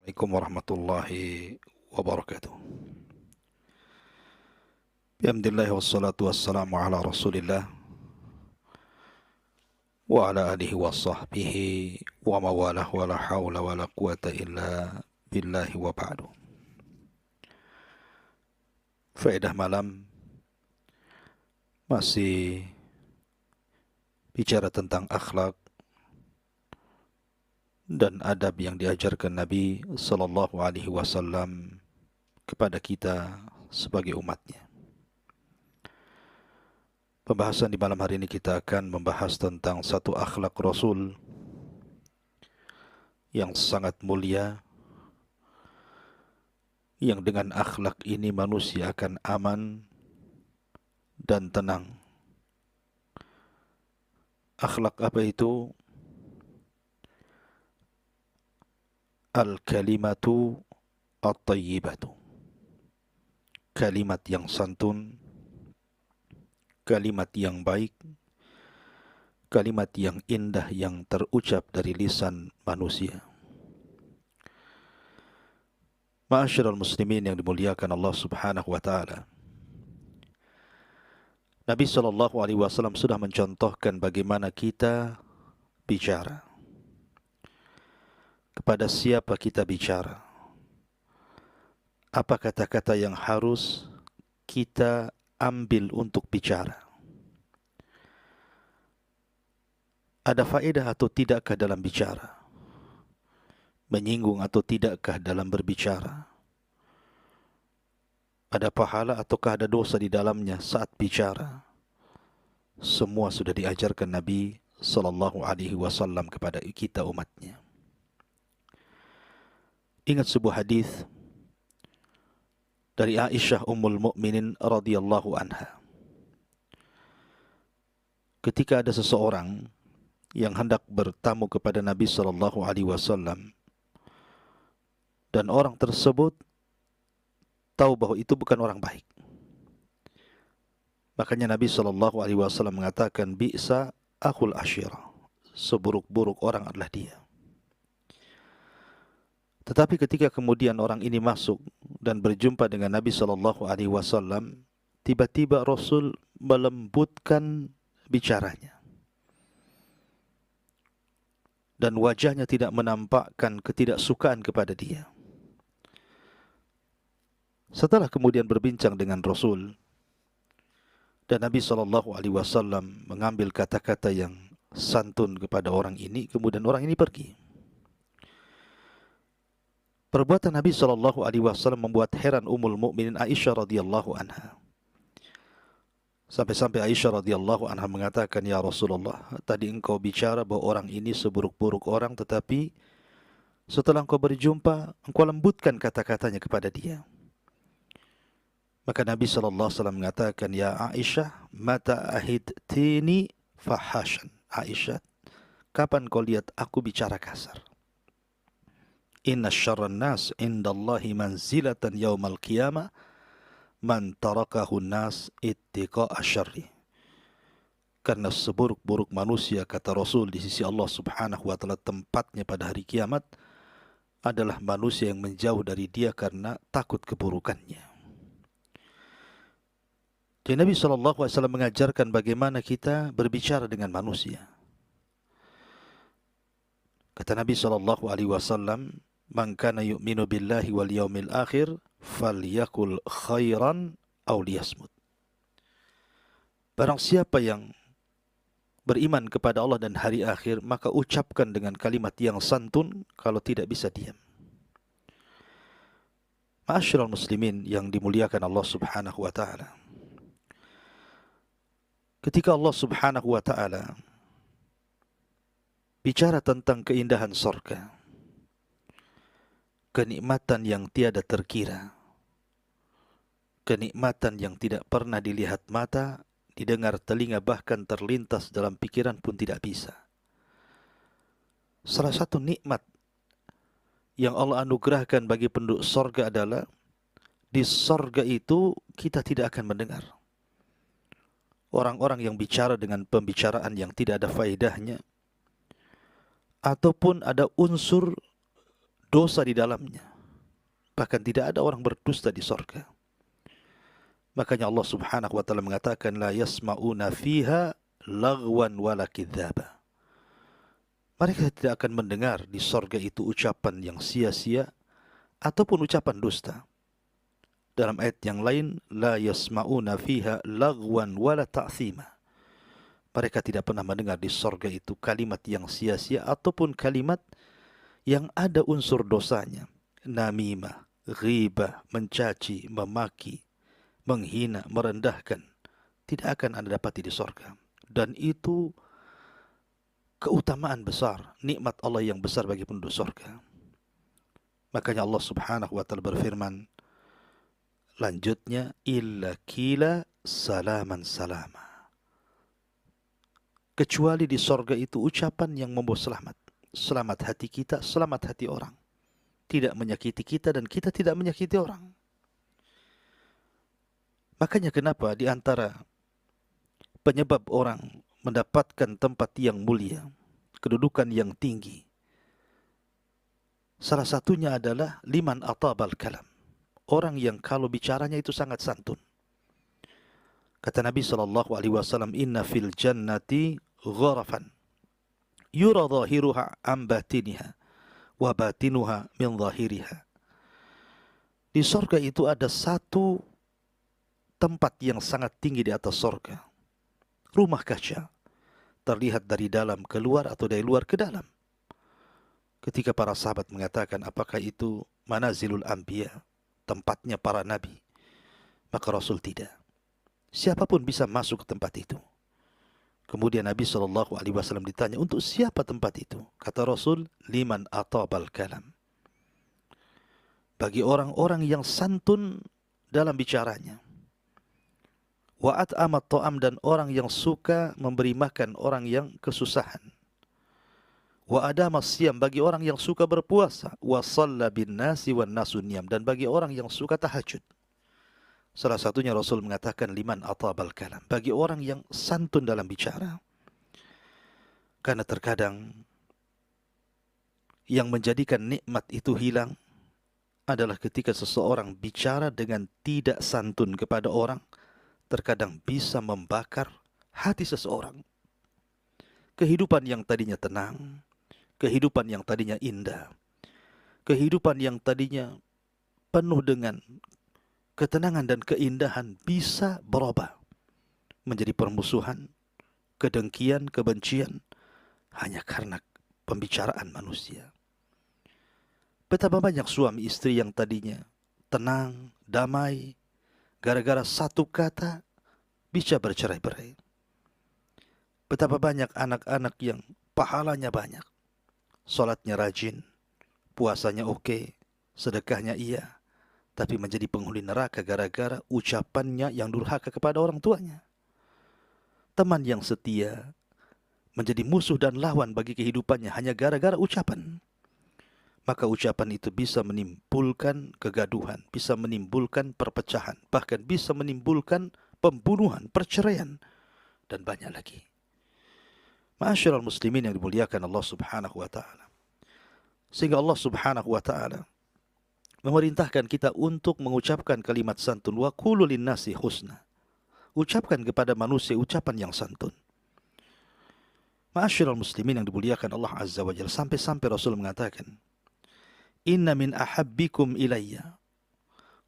Assalamualaikum warahmatullahi wabarakatuh. Alhamdulillah wassalatu wassalamu ala rasulillah wa ala alihi wa sahbihi wa mawalah wa la hawla wa la quwata illa billahi wa ba'du. Faedah malam masih bicara tentang akhlak dan adab yang diajarkan Nabi sallallahu alaihi wasallam kepada kita sebagai umatnya. Pembahasan di malam hari ini kita akan membahas tentang satu akhlak Rasul yang sangat mulia, yang dengan akhlak ini manusia akan aman dan tenang. Akhlak apa itu? Al-kalimatu at-tayyibatu. Kalimat yang santun, kalimat yang baik, kalimat yang indah yang terucap dari lisan manusia. Ma'asyiral muslimin yang dimuliakan Allah Subhanahu wa taala. Nabi sallallahu alaihi wasallam sudah mencontohkan bagaimana kita bicara. Kepada siapa kita bicara? Apa kata-kata yang harus kita ambil untuk bicara? Ada faedah atau tidakkah dalam bicara? Menyinggung atau tidakkah dalam berbicara? Ada pahala ataukah ada dosa di dalamnya saat bicara? Semua sudah diajarkan Nabi sallallahu alaihi wasallam kepada kita umatnya. Ingat sebuah hadis dari Aisyah Ummul Mukminin radhiyallahu anha. Ketika ada seseorang yang hendak bertamu kepada Nabi sallallahu alaihi wasallam dan orang tersebut tahu bahwa itu bukan orang baik, makanya Nabi sallallahu alaihi wasallam mengatakan bi'sa akhul ashirah, seburuk-buruk orang adalah dia. Tetapi ketika kemudian orang ini masuk dan berjumpa dengan Nabi sallallahu alaihi wasallam, tiba-tiba Rasul melembutkan bicaranya. Dan wajahnya tidak menampakkan ketidaksukaan kepada dia. Setelah kemudian berbincang dengan Rasul, dan Nabi sallallahu alaihi wasallam mengambil kata-kata yang santun kepada orang ini, kemudian orang ini pergi. Perbuatan Nabi sallallahu alaihi wasallam membuat heran Ummul Mukminin Aisyah radhiyallahu anha. Sampai-sampai Aisyah radhiyallahu anha mengatakan, "Ya Rasulullah, tadi engkau bicara bahwa orang ini seburuk-buruk orang, tetapi setelah engkau berjumpa, engkau lembutkan kata-katanya kepada dia." Maka Nabi sallallahu alaihi wasallam mengatakan, "Ya Aisyah, mata ahidtini fahashan." Aisyah, kapan kau lihat aku bicara kasar? Inna syarran nas indallahi manzilatan yaumal qiyamah man tarakahu nas ittiqa'a syarri. Karena seburuk-buruk manusia, kata Rasul, di sisi Allah Subhanahu wa taala tempatnya pada hari kiamat adalah manusia yang menjauh dari dia karena takut keburukannya. Jadi Nabi sallallahu alaihi wasallam mengajarkan bagaimana kita berbicara dengan manusia. Kata Nabi sallallahu alaihi wasallam, "Man kana yu'minu billahi wal yaumil akhir falyakul khairan aw liyasmut." Barang siapa yang beriman kepada Allah dan hari akhir, maka ucapkan dengan kalimat yang santun, kalau tidak bisa diam. Ma'asyiral muslimin yang dimuliakan Allah Subhanahu wa taala. Ketika Allah Subhanahu wa taala bicara tentang keindahan surga, kenikmatan yang tiada terkira, kenikmatan yang tidak pernah dilihat mata, didengar telinga, bahkan terlintas dalam pikiran pun tidak bisa. Salah satu nikmat yang Allah anugerahkan bagi penduduk surga adalah di surga itu kita tidak akan mendengar orang-orang yang bicara dengan pembicaraan yang tidak ada faedahnya, ataupun ada unsur dosa di dalamnya. Bahkan tidak ada orang berdusta di sorga. Makanya Allah subhanahu wa ta'ala mengatakan, la yasma'una fiha lagwan wala kidzaba. Mereka tidak akan mendengar di sorga itu ucapan yang sia-sia ataupun ucapan dusta. Dalam ayat yang lain, la yasma'una fiha lagwan wala ta'thima. Mereka tidak pernah mendengar di sorga itu kalimat yang sia-sia ataupun kalimat yang ada unsur dosanya. Namimah, ghibah, mencaci, memaki, menghina, merendahkan. Tidak akan Anda dapati di sorga. Dan itu keutamaan besar, nikmat Allah yang besar bagi penduduk sorga. Makanya Allah subhanahu wa ta'ala berfirman, lanjutnya, illa kila salaman salama. Kecuali di sorga itu ucapan yang membawa selamat. Selamat hati kita, selamat hati orang. Tidak menyakiti kita dan kita tidak menyakiti orang. Makanya kenapa di antara penyebab orang mendapatkan tempat yang mulia, kedudukan yang tinggi, salah satunya adalah liman atabal kalam. Orang yang kalau bicaranya itu sangat santun. Kata Nabi SAW, inna fil jannati ghurafan yura zahiruha am batiniha wa batinuha min zahiriha. Di sorga itu ada satu tempat yang sangat tinggi di atas sorga. Rumah kaca. Terlihat dari dalam keluar atau dari luar ke dalam. Ketika para sahabat mengatakan apakah itu manazilul anbiya, tempatnya para nabi, maka Rasul tidak. Siapapun bisa masuk ke tempat itu. Kemudian Nabi SAW ditanya, untuk siapa tempat itu? Kata Rasul, liman atabal kalam. Bagi orang-orang yang santun dalam bicaranya. Wa at'amat ta'am, dan orang yang suka memberi makan orang yang kesusahan. Wa adamas siyam, bagi orang yang suka berpuasa. Wa shalla bin nasi wan nasu niyam, dan bagi orang yang suka tahajud. Salah satunya Rasul mengatakan liman atabal kalam, bagi orang yang santun dalam bicara. Karena terkadang yang menjadikan nikmat itu hilang adalah ketika seseorang bicara dengan tidak santun kepada orang, terkadang bisa membakar hati seseorang. Kehidupan yang tadinya tenang, kehidupan yang tadinya indah, kehidupan yang tadinya penuh dengan ketenangan dan keindahan bisa berubah menjadi permusuhan, kedengkian, kebencian, hanya karena pembicaraan manusia. Betapa banyak suami istri yang tadinya tenang, damai, gara-gara satu kata bisa bercerai-berai. Betapa banyak anak-anak yang pahalanya banyak, salatnya rajin, puasanya oke, sedekahnya iya, tapi menjadi penghuni neraka gara-gara ucapannya yang durhaka kepada orang tuanya. Teman yang setia menjadi musuh dan lawan bagi kehidupannya hanya gara-gara ucapan. Maka ucapan itu bisa menimbulkan kegaduhan, bisa menimbulkan perpecahan, bahkan bisa menimbulkan pembunuhan, perceraian, dan banyak lagi. Ma'asyiral muslimin yang dimuliakan Allah subhanahu wa ta'ala. Sehingga Allah subhanahu wa ta'ala memerintahkan kita untuk mengucapkan kalimat santun. Wa qulu linnasi husna. Ucapkan kepada manusia ucapan yang santun. Ma'asyiral muslimin yang dimuliakan Allah Azza wa Jalla, sampai-sampai Rasul mengatakan, inna min ahabbikum ilayya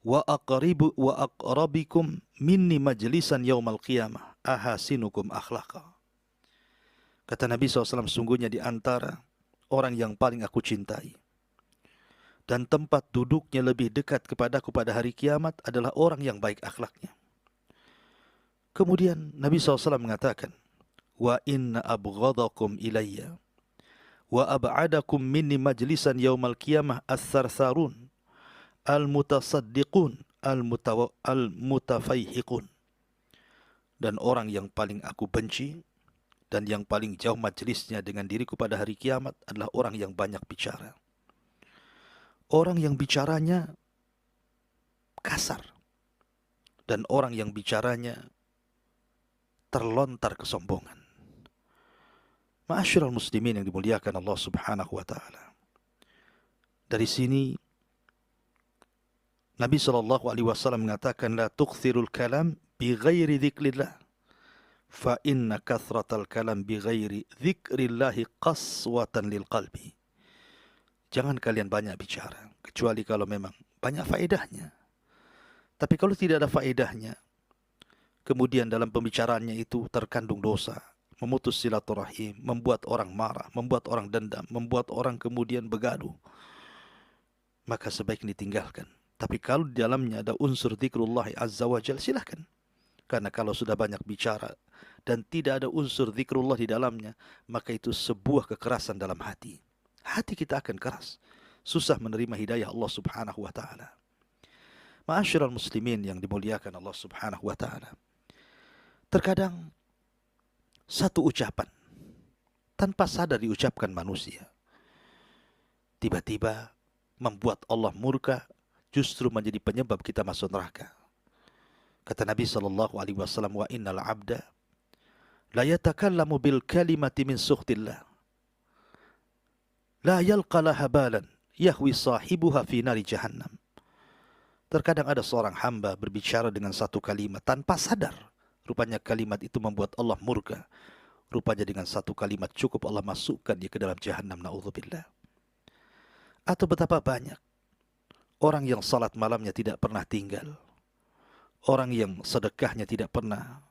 wa aqrabikum minni majlisan yaumal qiyamah ahasinukum akhlaqa. Kata Nabi SAW, sungguhnya di antara orang yang paling aku cintai dan tempat duduknya lebih dekat kepadaku pada hari kiamat adalah orang yang baik akhlaknya. Kemudian Nabi SAW mengatakan, wa inna abghadakum ilayya wa ab'adakum minni majlisan yaumal qiyamah as-sarsarun al-mutasaddiqun al-mutafaihiqun. Dan orang yang paling aku benci dan yang paling jauh majlisnya dengan diriku pada hari kiamat adalah orang yang banyak bicara. Orang yang bicaranya kasar dan orang yang bicaranya terlontar kesombongan. Ma'asyiral muslimin yang dimuliakan Allah subhanahu wa ta'ala. Dari sini Nabi SAW mengatakan, la tukthirul kalam bi ghairi dzikrillah, fa inna kathratal kalam bi ghairi dzikrillahi qaswatan lil qalbi. Jangan kalian banyak bicara, kecuali kalau memang banyak faedahnya. Tapi kalau tidak ada faedahnya, kemudian dalam pembicaraannya itu terkandung dosa, memutus silaturahim, membuat orang marah, membuat orang dendam, membuat orang kemudian begaduh, maka sebaiknya ditinggalkan. Tapi kalau di dalamnya ada unsur zikrullah azza wa jalla, silahkan. Karena kalau sudah banyak bicara dan tidak ada unsur zikrullah di dalamnya, maka itu sebuah kekerasan dalam hati. Hati kita akan keras, susah menerima hidayah Allah subhanahu wa ta'ala. Ma'asyiral muslimin yang dimuliakan Allah subhanahu wa ta'ala, terkadang satu ucapan tanpa sadar diucapkan manusia, tiba-tiba membuat Allah murka, justru menjadi penyebab kita masuk neraka. Kata Nabi SAW, wa innal abda la yatakallamu bil kalimati min sukhtillah, la yalqa laha balan, yahwi sahibuha fi nari jahannam. Terkadang ada seorang hamba berbicara dengan satu kalimat tanpa sadar. Rupanya kalimat itu membuat Allah murka. Rupanya dengan satu kalimat cukup Allah masukkan dia ke dalam jahannam, na'udzubillah. Atau betapa banyak orang yang salat malamnya tidak pernah tinggal, orang yang sedekahnya tidak pernah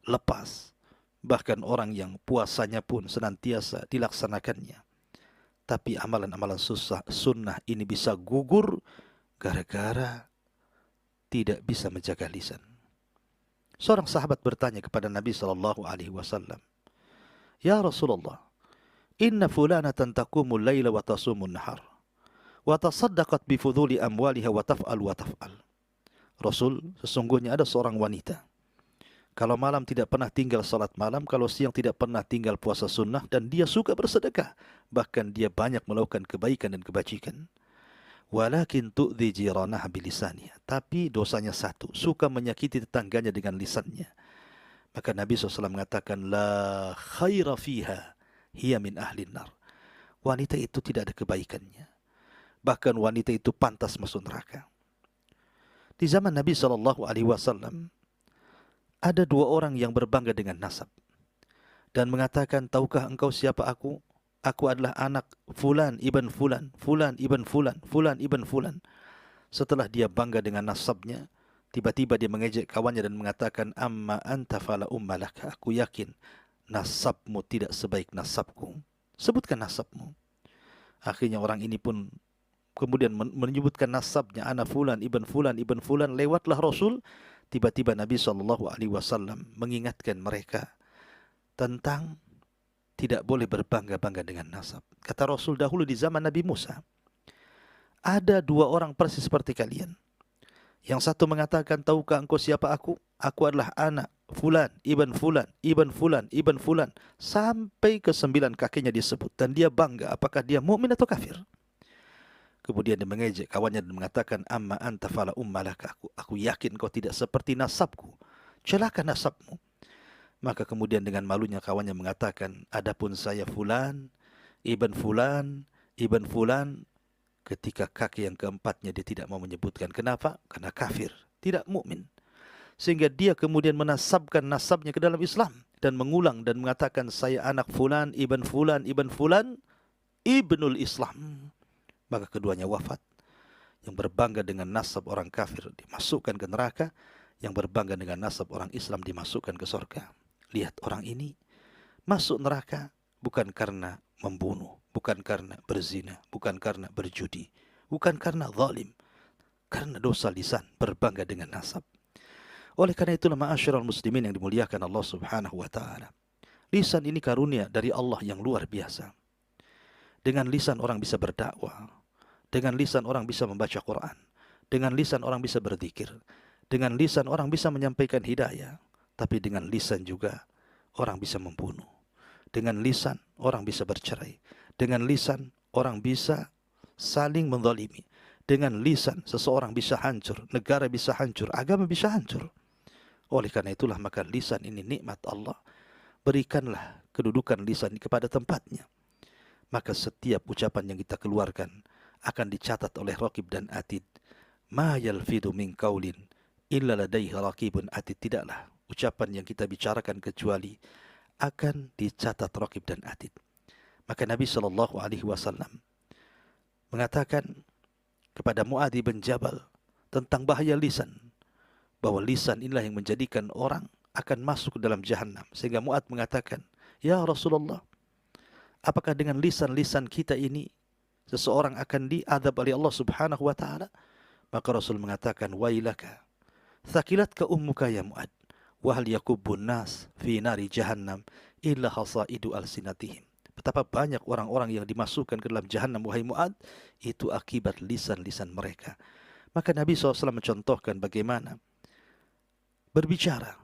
lepas, bahkan orang yang puasanya pun senantiasa dilaksanakannya. Tapi amalan-amalan sunnah ini bisa gugur gara-gara tidak bisa menjaga lisan. Seorang sahabat bertanya kepada Nabi SAW, ya Rasulullah, inna fulanatan taqumul layla wa tasumun nahar, wa tasaddaqat bifuduli amwaliha wa taf'al wa taf'al. Rasul, sesungguhnya ada seorang wanita, kalau malam tidak pernah tinggal salat malam, kalau siang tidak pernah tinggal puasa sunnah, dan dia suka bersedekah, bahkan dia banyak melakukan kebaikan dan kebajikan. Walakin tu'dhi jiranaha bilisaniha, tapi dosanya satu, suka menyakiti tetangganya dengan lisannya. Maka Nabi SAW mengatakan, la khaira fiha, hiya min ahlin nar. Wanita itu tidak ada kebaikannya, bahkan wanita itu pantas masuk neraka. Di zaman Nabi SAW ada dua orang yang berbangga dengan nasab dan mengatakan, tahukah engkau siapa aku? Aku adalah anak fulan ibn fulan, fulan ibn fulan, fulan ibn fulan. Setelah dia bangga dengan nasabnya, tiba-tiba dia mengejek kawannya dan mengatakan, amma anta fala ummalaka. Aku yakin nasabmu tidak sebaik nasabku. Sebutkan nasabmu. Akhirnya orang ini pun kemudian menyebutkan nasabnya, ana fulan ibn fulan ibn fulan. Lewatlah Rasul, tiba-tiba Nabi SAW mengingatkan mereka tentang tidak boleh berbangga-bangga dengan nasab. Kata Rasul, dahulu di zaman Nabi Musa, ada dua orang persis seperti kalian. Yang satu mengatakan, tahukah engkau siapa aku? Aku adalah anak fulan, ibn fulan, ibn fulan, ibn fulan. Sampai ke 9 kakinya disebut. Dan dia bangga apakah dia mukmin atau kafir. Kemudian dia mengejek kawannya dan mengatakan, amma anta fala ummalaka. Aku yakin kau tidak seperti nasabku. Celaka nasabmu. Maka kemudian dengan malunya kawannya mengatakan, adapun saya fulan, ibn fulan, ibn fulan. Ketika kaki yang keempatnya dia tidak mau menyebutkan. Kenapa? Karena kafir, tidak mukmin. Sehingga dia kemudian menasabkan nasabnya ke dalam Islam dan mengulang dan mengatakan, saya anak fulan, ibn fulan, ibn fulan, ibnul Islam. Maka keduanya wafat. Yang berbangga dengan nasab orang kafir dimasukkan ke neraka, yang berbangga dengan nasab orang Islam dimasukkan ke surga. Lihat, orang ini masuk neraka bukan karena membunuh, bukan karena berzina, bukan karena berjudi, bukan karena zalim, karena dosa lisan, berbangga dengan nasab. Oleh karena itulah ma'asyiral muslimin yang dimuliakan Allah Subhanahu wa taala, lisan ini karunia dari Allah yang luar biasa. Dengan lisan orang bisa berdakwah, dengan lisan orang bisa membaca Quran, dengan lisan orang bisa berzikir, dengan lisan orang bisa menyampaikan hidayah. Tapi dengan lisan juga orang bisa membunuh. Dengan lisan orang bisa bercerai. Dengan lisan orang bisa saling menzalimi. Dengan lisan seseorang bisa hancur, negara bisa hancur, agama bisa hancur. Oleh karena itulah maka lisan ini nikmat Allah. Berikanlah kedudukan lisan kepada tempatnya. Maka setiap ucapan yang kita keluarkan akan dicatat oleh Raqib dan Atid. Ma yalfidu min qaulin illa ladaihi raqibun Atid. Tidaklah ucapan yang kita bicarakan kecuali akan dicatat Raqib dan Atid. Maka Nabi SAW mengatakan kepada Mu'adz bin Jabal tentang bahaya lisan, bahwa lisan inilah yang menjadikan orang akan masuk ke dalam jahannam. Sehingga Mu'adz mengatakan, ya Rasulullah, apakah dengan lisan-lisan kita ini seseorang akan diadab oleh Allah Subhanahu wa taala? Maka Rasul mengatakan, wailaka thaqilatka ummuka ya Mu'adz, wa hal yakubbun nas fi nari jahannam illa hasaidu alsinatihim. Betapa banyak orang-orang yang dimasukkan ke dalam jahannam, wahai Mu'adz, itu akibat lisan-lisan mereka. Maka Nabi SAW mencontohkan bagaimana berbicara.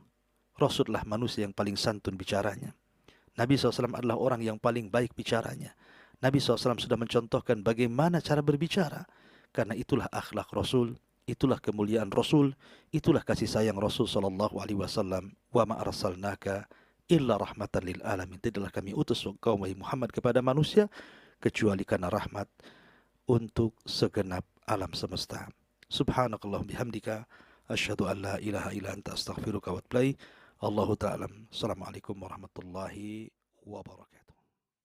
Rasulullah manusia yang paling santun bicaranya. Nabi SAW adalah orang yang paling baik bicaranya. Nabi SAW sudah mencontohkan bagaimana cara berbicara. Karena itulah akhlak Rasul, itulah kemuliaan Rasul, itulah kasih sayang Rasul SAW. Wa ma arsalnaka illa rahmatan lil alamin. Tidaklah kami utus engkau wahai Muhammad kepada manusia kecuali karena rahmat untuk segenap alam semesta. Subhanakallahumma bihamdika asyhadu an la ilaha illa anta astaghfiruka wa atubu ilaik. Allahu ta'ala. Assalamualaikum warahmatullahi wabarakatuh.